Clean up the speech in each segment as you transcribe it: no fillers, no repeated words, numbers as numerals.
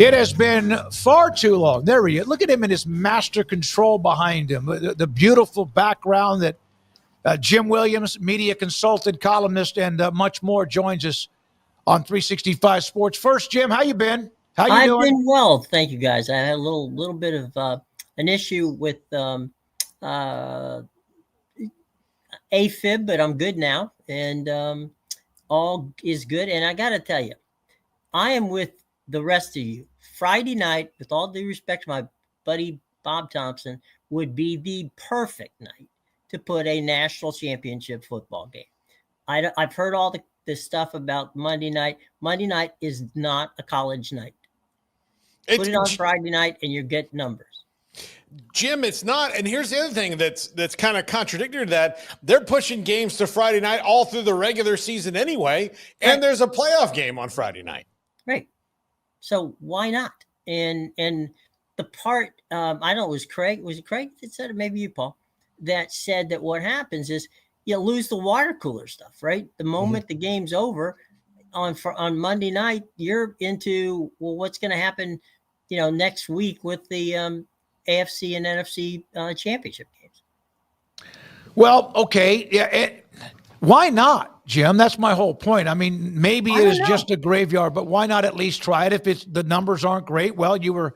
It has been far too long. There he is. Look at him in his master control behind him. The beautiful background that Jim Williams, media consultant, columnist, and much more joins us on 365 Sports. First, Jim, how you been? How you doing? I've been well, thank you, guys. I had a little bit of an issue with AFib, but I'm good now, and all is good. And I got to tell you, I am with the rest of you. Friday night, with all due respect to my buddy Bob Thompson, would be the perfect night to put a national championship football game. I've heard all this stuff about Monday night. Monday night is not a college night. Put it on Friday night and you get numbers. Jim, it's not. And here's the other thing that's kind of contradictory to that. They're pushing games to Friday night all through the regular season anyway, and there's a playoff game on Friday night. Right. So why not? And the part, I don't know, was it Craig that said it? Maybe you, Paul, that said that what happens is you lose the water cooler stuff, right? The moment the game's over on Monday night, you're into, well, what's going to happen, next week with the AFC and NFC championship games. Well, okay. Yeah. Why not, Jim? That's my whole point. I mean, maybe it is just a graveyard, but why not at least try it? If the numbers aren't great, well, you're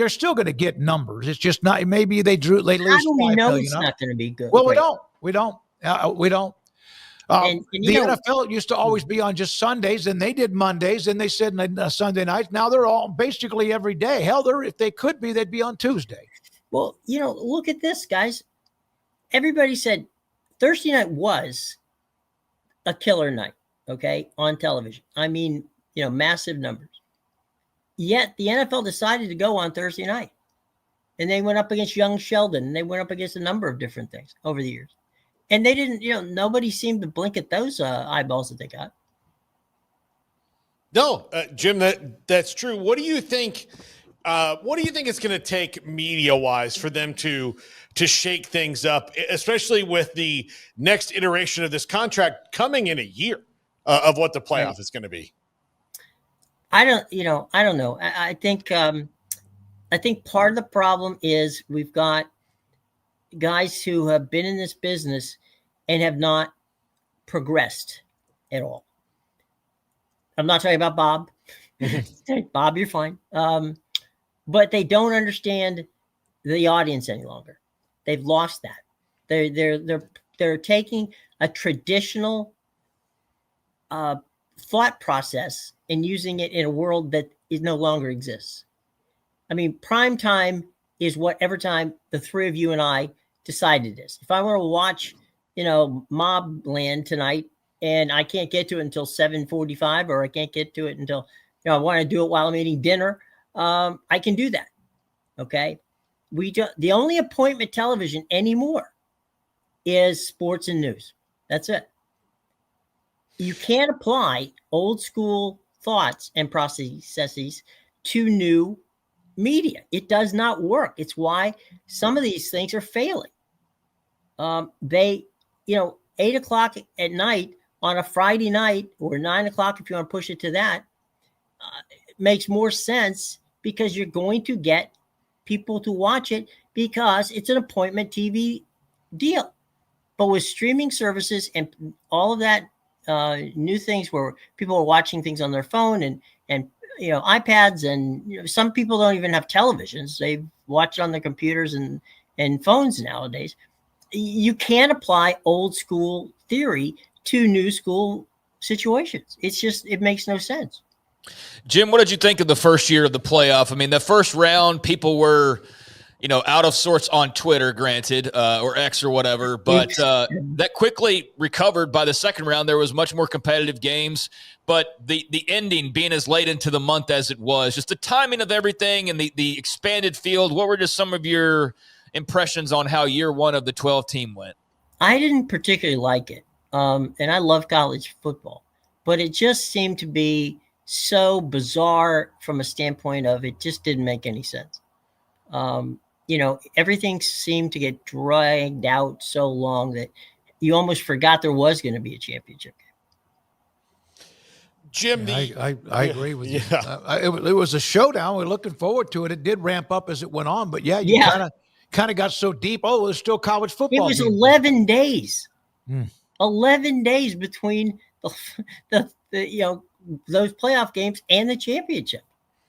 still going to get numbers. It's just not. Maybe they lose. How do we know it's not going to be good? Well, we don't. We don't. And the NFL used to always be on just Sundays, and they did Mondays, and they said Sunday nights. Now they're all basically every day. Hell, if they could be, they'd be on Tuesday. Well, look at this, guys. Everybody said Thursday night was a killer night, okay, on television. I mean, massive numbers. Yet the NFL decided to go on Thursday night. And they went up against young Sheldon, and they went up against a number of different things over the years. And they didn't, nobody seemed to blink at those eyeballs that they got. No, Jim, that's true. What do you think? What do you think it's going to take media-wise for them to shake things up, especially with the next iteration of this contract coming in a year of what the playoff is going to be? I don't know. I think part of the problem is we've got guys who have been in this business and have not progressed at all. I'm not talking about Bob. Bob, you're fine. But they don't understand the audience any longer. They've lost that. They're taking a traditional thought process and using it in a world that no longer exists. I mean, prime time is whatever time the three of you and I decided it is. If I want to watch, Mobland tonight and I can't get to it until 7:45, or I can't get to it until, I want to do it while I'm eating dinner, I can do that. Okay. The only appointment television anymore is sports and news. That's it. You can't apply old school thoughts and processes to new media. It does not work. It's why some of these things are failing. 8 o'clock at night on a Friday night, or 9 o'clock if you want to push it to that, makes more sense because you're going to get people to watch it because it's an appointment TV deal. But with streaming services and all of that new things where people are watching things on their phone and iPads, and some people don't even have televisions. They watch it on their computers and phones nowadays. You can't apply old school theory to new school situations. It makes no sense. Jim, what did you think of the first year of the playoff? I mean, the first round, people were, out of sorts on Twitter, granted, or X or whatever, but that quickly recovered. By the second round, there was much more competitive games, but the ending being as late into the month as it was, just the timing of everything and the expanded field, what were just some of your impressions on how year one of the 12 team went? I didn't particularly like it, and I love college football, but it just seemed to be so bizarre from a standpoint of it just didn't make any sense. Everything seemed to get dragged out so long that you almost forgot there was going to be a championship game. Jim, I agree with you. Yeah. It was a showdown. We're looking forward to it. It did ramp up as it went on, but yeah, you Yeah. kind of got so deep. Oh, there's still college It football. was games. 11 days. Hmm. 11 days between the those playoff games and the championship.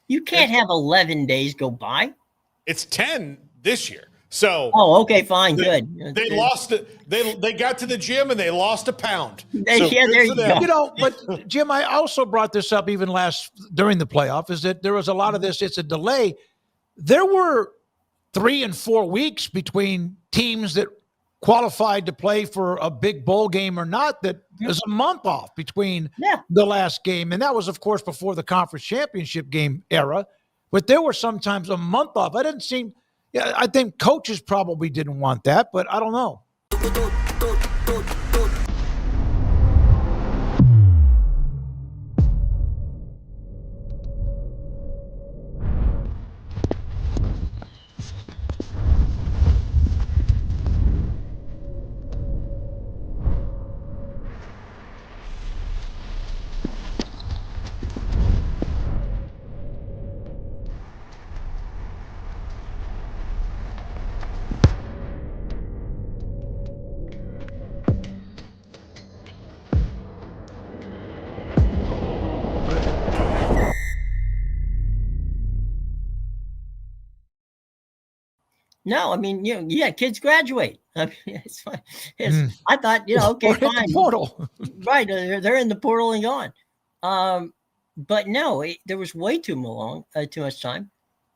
You can't have 11 days go by. It's 10 this year. So okay, fine, good. They lost it. They got to the gym and they lost a pound. Yeah, there you go. But Jim, I also brought this up even during the playoff, is that there was a lot of this. It's a delay. There were 3 and 4 weeks between teams that qualified to play for a big bowl game or not. That was a month off between the last game, and that was, of course, before the conference championship game era. But there were sometimes a month off. I think coaches probably didn't want that, but I don't know. No, I mean, kids graduate. I mean, it's fine. I thought, okay, fine. Portal. Right. They're in the portal and gone. But no, there was way too much time.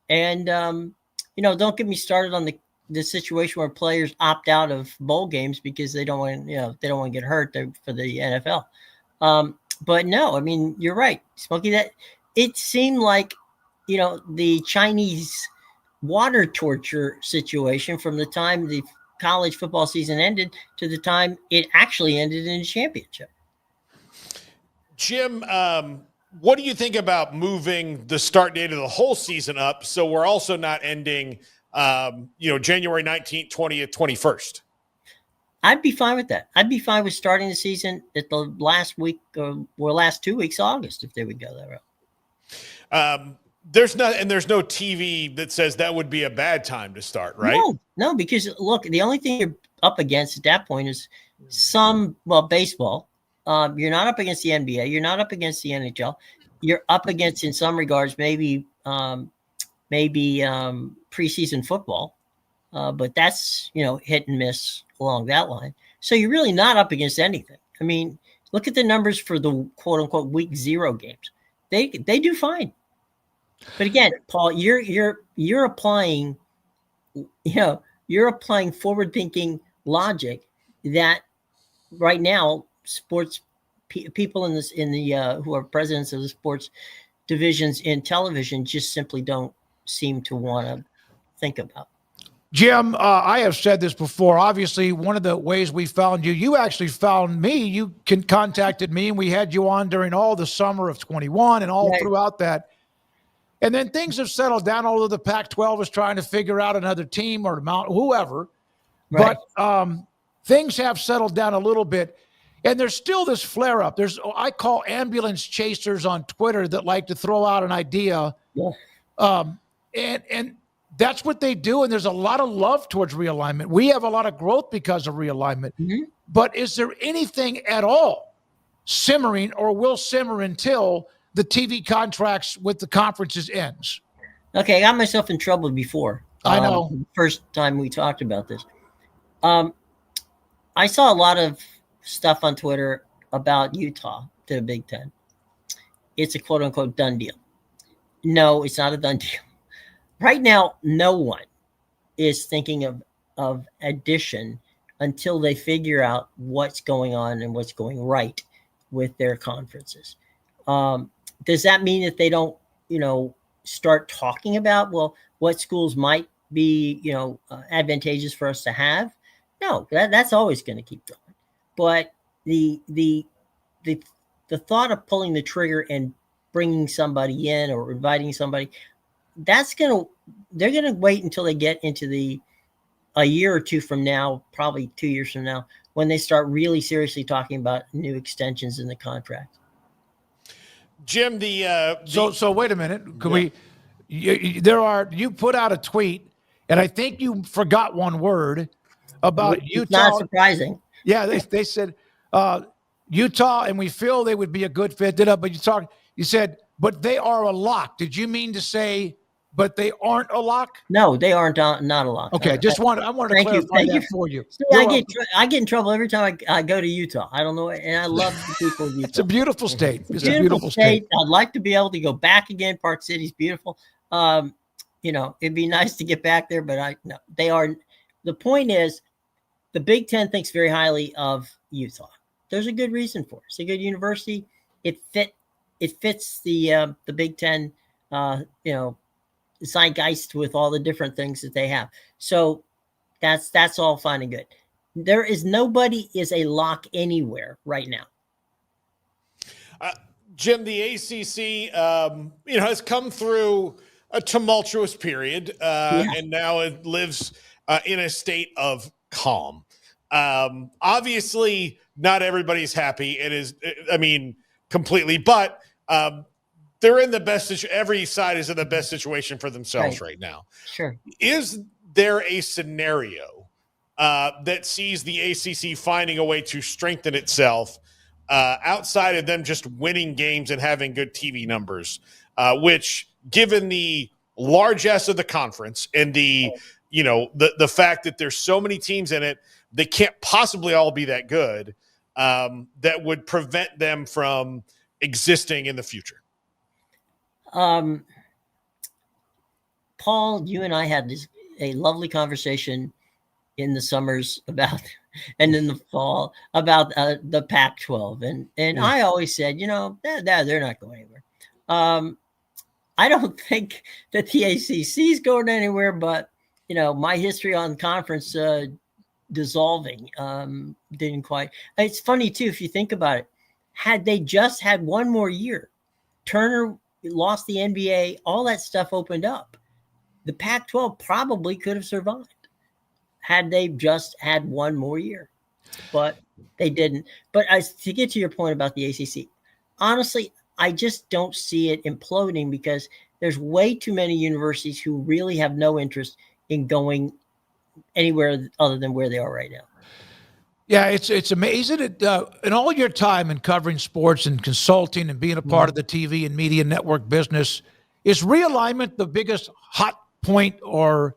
And, don't get me started on the situation where players opt out of bowl games because they don't want to get hurt for the NFL. But no, I mean, you're right, Smokey, that it seemed like, the Chinese water torture situation from the time the college football season ended to the time it actually ended in a championship. Jim, what do you think about moving the start date of the whole season up so we're also not ending, January 19th, 20th, 21st? I'd be fine with that. I'd be fine with starting the season at the last week or last 2 weeks of August if they would go that route. There's no TV that says that would be a bad time to start, right? No, because look, the only thing you're up against at that point is baseball. You're not up against the NBA. You're not up against the NHL. You're up against, in some regards, maybe preseason football. But that's, hit and miss along that line. So you're really not up against anything. I mean, look at the numbers for the quote unquote week 0 games. They do fine. But again, Paul, you're applying, forward thinking logic that right now sports people who are presidents of the sports divisions in television just simply don't seem to want to think about. Jim, I have said this before. Obviously, one of the ways we found you actually found me. You contacted me, and we had you on during all the summer of 21 and all throughout that. And then things have settled down, although the Pac-12 is trying to figure out another team or whoever. Right. But things have settled down a little bit. And there's still this flare-up. I call ambulance chasers on Twitter that like to throw out an idea. Yeah. And that's what they do. And there's a lot of love towards realignment. We have a lot of growth because of realignment. Mm-hmm. But is there anything at all simmering or will simmer until the TV contracts with the conferences ends? Okay, I got myself in trouble before. I know. First time we talked about this. I saw a lot of stuff on Twitter about Utah to the Big Ten. It's a quote unquote done deal. No, it's not a done deal. Right now, no one is thinking of addition until they figure out what's going on and what's going right with their conferences. Does that mean that they don't, start talking about, what schools might be, advantageous for us to have? No, that's always going to keep going. But the thought of pulling the trigger and bringing somebody in or inviting somebody, they're going to wait until they get into a year or two from now, probably 2 years from now, when they start really seriously talking about new extensions in the contract. Jim, So wait a minute. Could we? You put out a tweet, and I think you forgot one word about It's Utah. not surprising. Yeah, they said Utah, and we feel they would be a good fit. But you said, but they are a lock. Did you mean to say, but they aren't a lock? No, they aren't not a lock. Okay, I wanted to clarify that for you. See, I get in trouble every time I go to Utah. I don't know, and I love the people of Utah. It's a beautiful state. It's a beautiful state. I'd like to be able to go back again. Park City's beautiful. It'd be nice to get back there, but no, they are. The point is, the Big Ten thinks very highly of Utah. There's a good reason for it. It's a good university. It fits the Big Ten, zeitgeist with all the different things that they have. So that's all fine and good. Nobody is a lock anywhere right now. Jim, the ACC, has come through a tumultuous period, and now it lives in a state of calm. Obviously, not everybody's happy. It is, completely, but they're in the best. Every side is in the best situation for themselves right now. Sure. Is there a scenario that sees the ACC finding a way to strengthen itself outside of them just winning games and having good TV numbers, which, given the largesse of the conference and the fact that there's so many teams in it, they can't possibly all be that good, that would prevent them from existing in the future? Paul, you and I had a lovely conversation in the summers and in the fall about the Pac-12, and I always said, they're not going anywhere. I don't think that the ACC is going anywhere, but my history on conference dissolving didn't quite. It's funny too if you think about it. Had they just had one more year, Turner lost the NBA, all that stuff opened up. The Pac-12 probably could have survived had they just had one more year, but they didn't. But to get to your point about the ACC, honestly, I just don't see it imploding because there's way too many universities who really have no interest in going anywhere other than where they are right now. Yeah, it's amazing. In all your time in covering sports and consulting and being a part of the TV and media network business, is realignment the biggest hot point or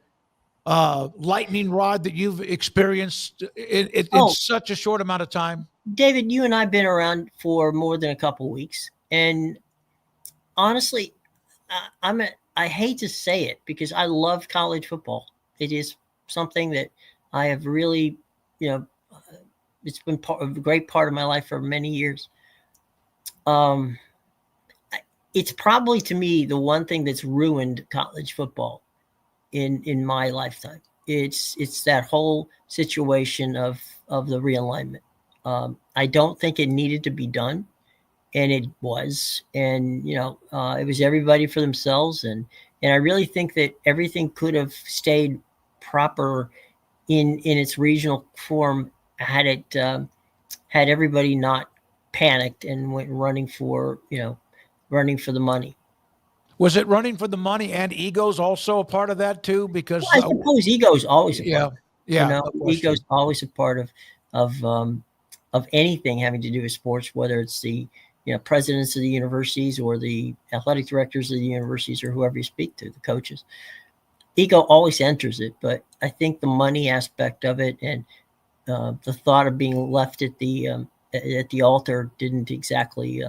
lightning rod that you've experienced in such a short amount of time? David, you and I have been around for more than a couple of weeks, and honestly, I hate to say it because I love college football. It is something that I have really, it's been a great part of my life for many years. It's probably, to me, the one thing that's ruined college football in my lifetime. It's that whole situation of the realignment. I don't think it needed to be done, and it was. And it was everybody for themselves, and I really think that everything could have stayed proper in its regional form had everybody not panicked and went running for the money. Was it running for the money and egos also a part of that too? Because I suppose ego is always a part. Ego is always a part of anything having to do with sports, whether it's the presidents of the universities or the athletic directors of the universities or whoever you speak to, the coaches. Ego always enters it, but I think the money aspect of it and the thought of being left at the altar didn't exactly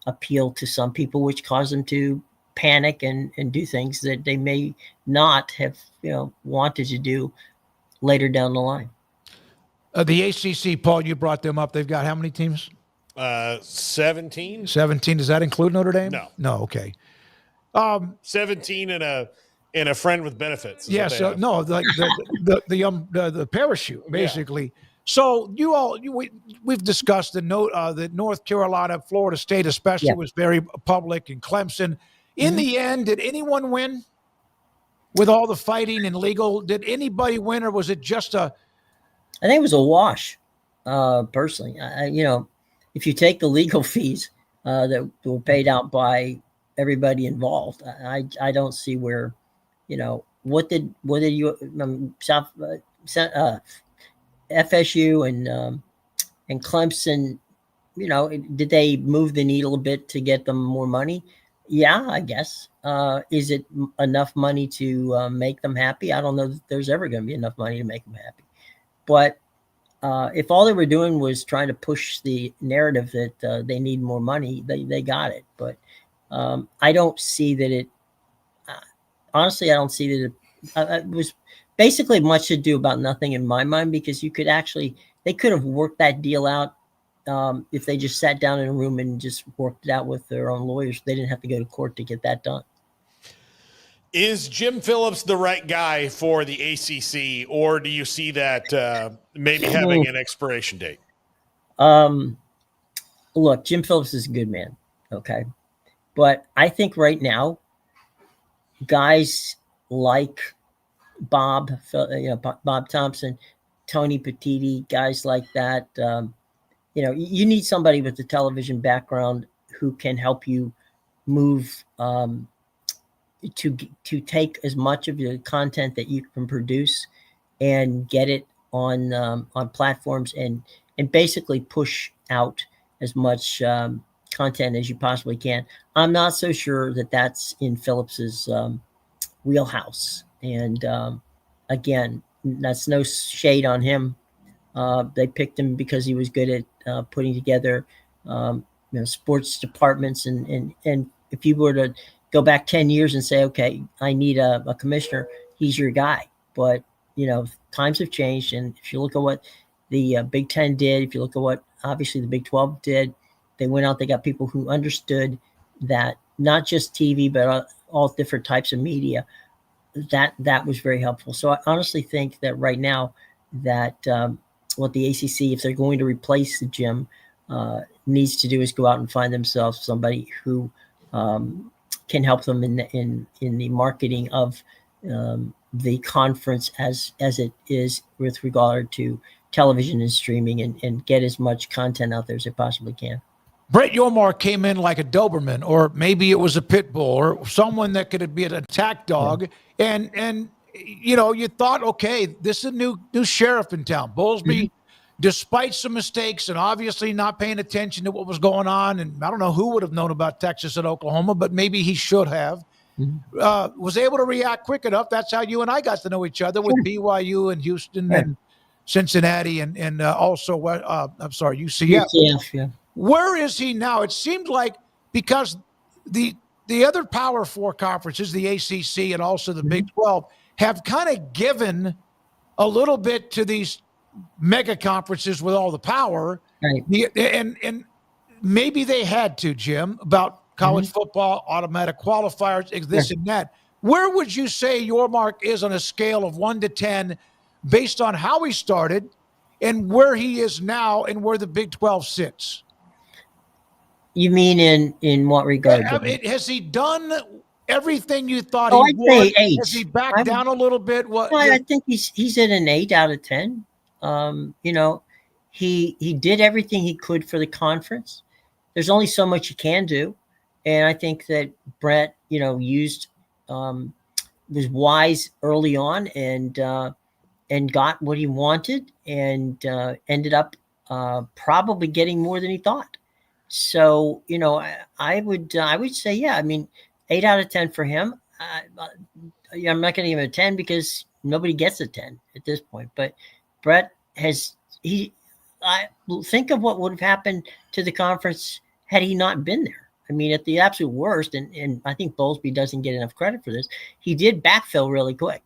appeal to some people, which caused them to panic and do things that they may not have wanted to do later down the line. The ACC, Paul, you brought them up. They've got how many teams? 17. 17. Does that include Notre Dame? No. Okay. 17 and a friend with benefits. Yeah. So no, like the parachute basically. Yeah. So we've discussed that North Carolina, Florida State especially was very public, and Clemson. In the end, did anyone win? With all the fighting and legal, did anybody win, or was it just I think it was a wash. Personally, if you take the legal fees, that were paid out by everybody involved. I don't see where, what did you FSU and Clemson, did they move the needle a bit to get them more money? Yeah, I guess. Is it enough money to make them happy? I don't know that there's ever going to be enough money to make them happy. But if all they were doing was trying to push the narrative that they need more money, they got it. But I don't see that it. Honestly, I don't see that it was basically much ado about nothing in my mind, because they could have worked that deal out if they just sat down in a room and just worked it out with their own lawyers. They didn't have to go to court to get that done. Is Jim Phillips the right guy for the ACC, or do you see that maybe having an expiration date? Look, Jim Phillips is a good man, okay? But I think right now, guys like Bob Thompson, Tony Petitti, guys like that, you need somebody with a television background who can help you move to take as much of the content that you can produce and get it on platforms and basically push out as much content as you possibly can. I'm not so sure that that's in Phillips's wheelhouse. And again, that's no shade on him. They picked him because he was good at putting together sports departments. And if you were to go back 10 years and say, okay, I need a commissioner, he's your guy. But, times have changed. And if you look at what the Big Ten did, if you look at what obviously the Big 12 did, they went out, they got people who understood that not just TV, but all different types of media. That was very helpful. So I honestly think that right now that what the ACC, if they're going to replace the Jim, needs to do is go out and find themselves somebody who can help them in the marketing of the conference as it is with regard to television and streaming, and get as much content out there as it possibly can. Brett Yormark came in like a Doberman, or maybe it was a pit bull, or someone that could be an attack dog. Yeah. And you thought, okay, this is a new sheriff in town. Bowlesby, despite some mistakes and obviously not paying attention to what was going on, and I don't know who would have known about Texas and Oklahoma, but maybe he should have, was able to react quick enough. That's how you and I got to know each other, with BYU and Houston and Cincinnati and also, UCF. UCF, yeah. Where is he now? It seemed like, because the other Power Four conferences, the ACC and also the Big 12, have kind of given a little bit to these mega conferences with all the power. Right. And maybe they had to, Jim, about college football, automatic qualifiers, this and that. Where would you say Yormark is on a scale of 1 to 10 based on how he started and where he is now and where the Big 12 sits? You mean in what regard? Has he done everything you thought he would? Say 8. Has he backed down a little bit? I think he's at an 8 out of 10. He did everything he could for the conference. There's only so much you can do, and I think that Brett, used was wise early on and got what he wanted, and ended up probably getting more than he thought. So, I would say, yeah, I mean, 8 out of 10 for him. I'm not going to give him a 10 because nobody gets a 10 at this point. But Brett I think of what would have happened to the conference had he not been there. I mean, at the absolute worst, and I think Bowlesby doesn't get enough credit for this, he did backfill really quick,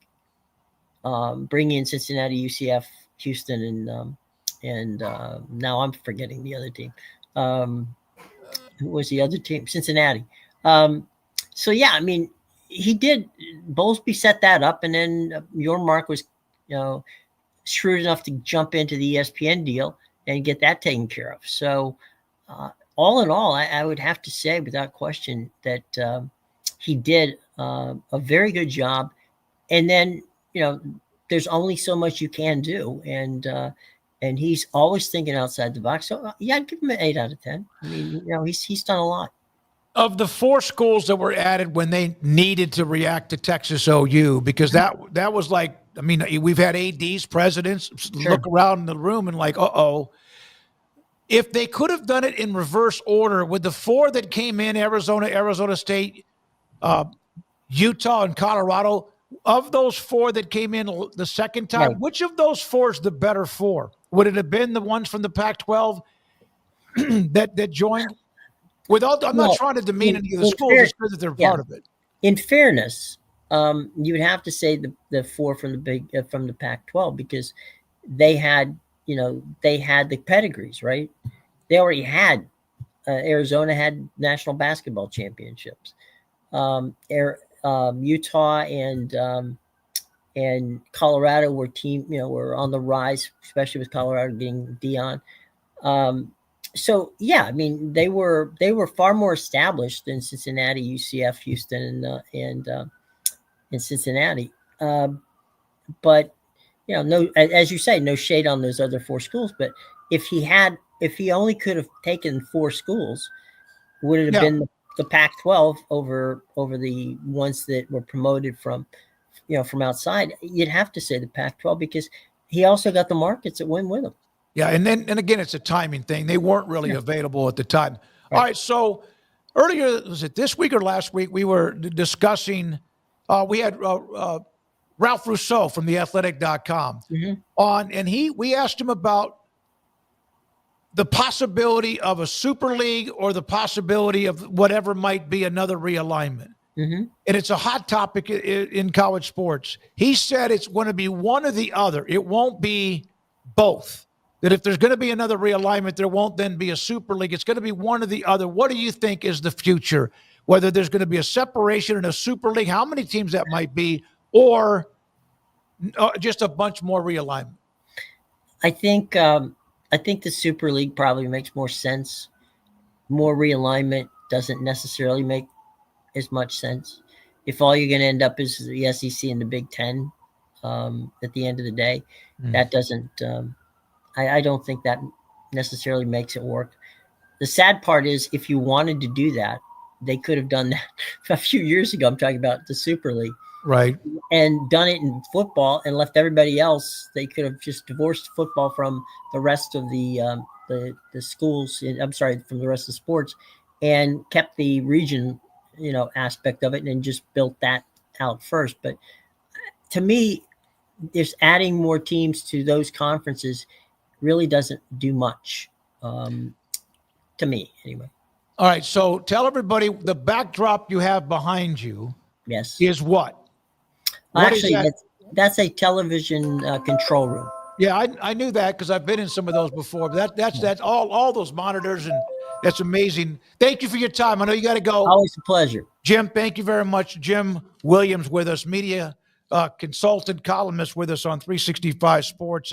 bringing in Cincinnati, UCF, Houston, and now I'm forgetting the other team. Who was the other team? Cincinnati. So yeah, I mean, he did. Bowlesby set that up, and then Yormark was, shrewd enough to jump into the ESPN deal and get that taken care of. So, all in all, I would have to say, without question, that he did a very good job. And then, there's only so much you can do, and and he's always thinking outside the box. So yeah, I'd give him an 8 out of 10. I mean, he's done a lot. Of the 4 schools that were added when they needed to react to Texas OU, because that was like, I mean, we've had ADs, presidents look around the room and like, if they could have done it in reverse order with the 4 that came in, Arizona State, Utah, and Colorado, of those 4 that came in the second time, Right. which of those 4 is the better 4? Would it have been the ones from the Pac-12 that joined? I'm not trying to demean any of the schools, it's good that they're part of it. In fairness, you would have to say the 4 from the Pac-12, because they had the pedigrees, right? They already had Arizona had national basketball championships. Utah and Colorado were on the rise, especially with Colorado getting Dion. So yeah, I mean, they were far more established than Cincinnati, UCF, Houston, and Cincinnati. But no, as you say, no shade on those other 4 schools. But if he only could have taken 4 schools, would it have been the Pac-12 over the ones that were promoted from outside? You'd have to say the Pac-12, because he also got the markets that went with him. Yeah, and again, it's a timing thing. They weren't really available at the time. Right. All right, so earlier, was it this week or last week, we were discussing, we had Ralph Rousseau from theathletic.com on, and we asked him about the possibility of a super league or the possibility of whatever might be another realignment. And it's a hot topic in college sports. He said it's going to be one or the other. It won't be both. That if there's going to be another realignment, there won't then be a super league. It's going to be one or the other. What do you think is the future? Whether there's going to be a separation and a super league, how many teams that might be, or just a bunch more realignment? I think the super league probably makes more sense. More realignment doesn't necessarily make as much sense. If all you're going to end up is the SEC and the Big Ten, at the end of the day, that doesn't. I don't think that necessarily makes it work. The sad part is, if you wanted to do that, they could have done that a few years ago. I'm talking about the Super League. Right. And done it in football and left everybody else. They could have just divorced football from the rest of the schools. From the rest of sports, and kept the region, aspect of it, and just built that out first. But to me, just adding more teams to those conferences really doesn't do much, to me anyway. All right, so tell everybody the backdrop you have behind you. Yes. Is what? Actually, that's a television control room. Yeah, I knew that because I've been in some of those before. But that's all those monitors, and that's amazing. Thank you for your time. I know you got to go. Always a pleasure. Jim, thank you very much. Jim Williams with us, media consultant, columnist with us on 365 Sports.